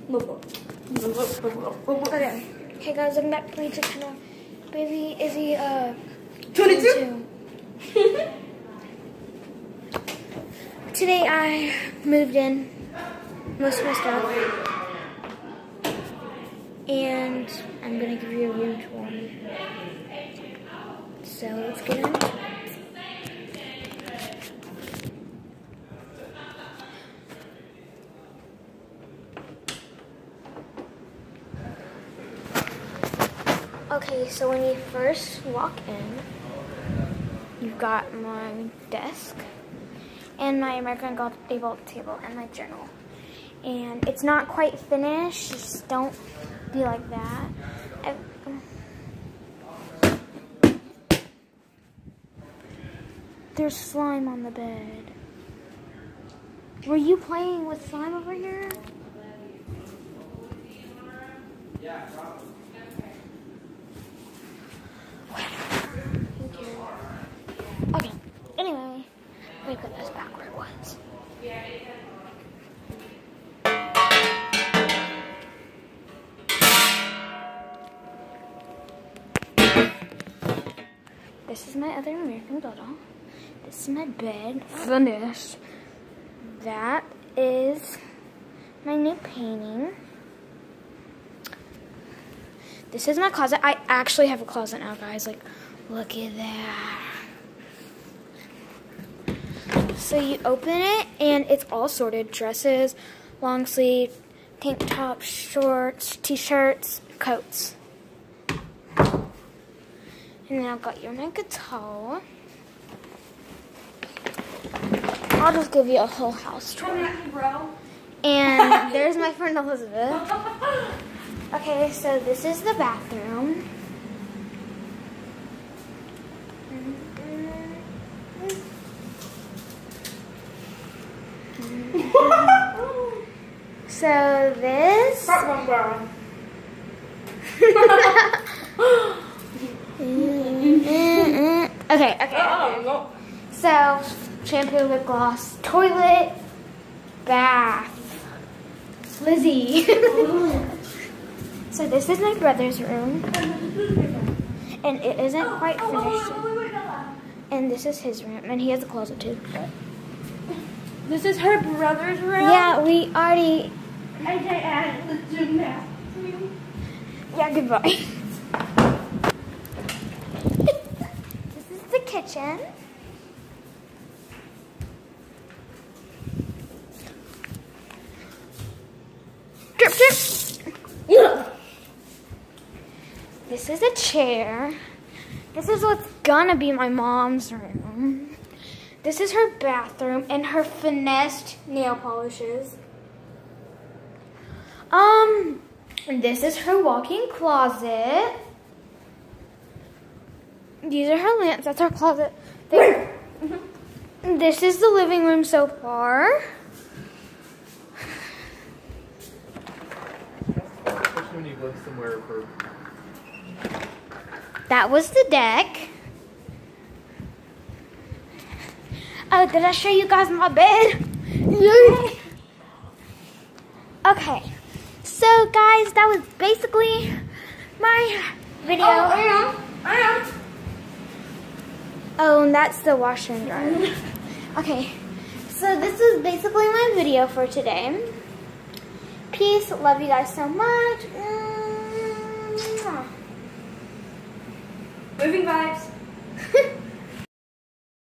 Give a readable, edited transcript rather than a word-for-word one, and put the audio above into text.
Okay. Hey guys, I'm back to my YouTube channel. Baby Izzy, 22? Today I moved in most of my stuff. And I'm gonna give you a room tour. So let's get into it. Okay, so when you first walk in, you've got my desk and my American Golf table and my journal. And it's not quite finished, just don't be like that. There's slime on the bed. Were you playing with slime over here? Yeah, probably. Okay, anyway, let me put this back where it was. This is my other American Doll. This is my bed, finished. That is my new painting. This is my closet. I actually have a closet now, guys. Like, look at that. So you open it, and it's all sorted. Dresses, long sleeve, tank tops, shorts, t-shirts, coats. And then I've got your mega towel. I'll just give you a whole house tour. And there's my friend Elizabeth. Okay, so this is the bathroom. So this. Okay. So shampoo, lip gloss, toilet, bath. Lizzie. So this is my brother's room, and it isn't quite finished. And this is his room, and he has a closet too. This is her brother's room? Yeah, we already. I added the gymnast room. Yeah, goodbye. This is the kitchen. Drip, drip. Yeah. This is a chair. This is what's gonna be my mom's room. This is her bathroom and her finessed nail polishes. And this is her walk-in closet. These are her lamps. That's her closet. This is the living room so far. Especially when you live somewhere for... That was the deck. Oh, did I show you guys my bed? Yay! Okay, so guys, that was basically my video. Oh, I am. Oh, and that's the washer and dryer. Okay, so this is basically my video for today. Peace, love you guys so much. Moving vibes.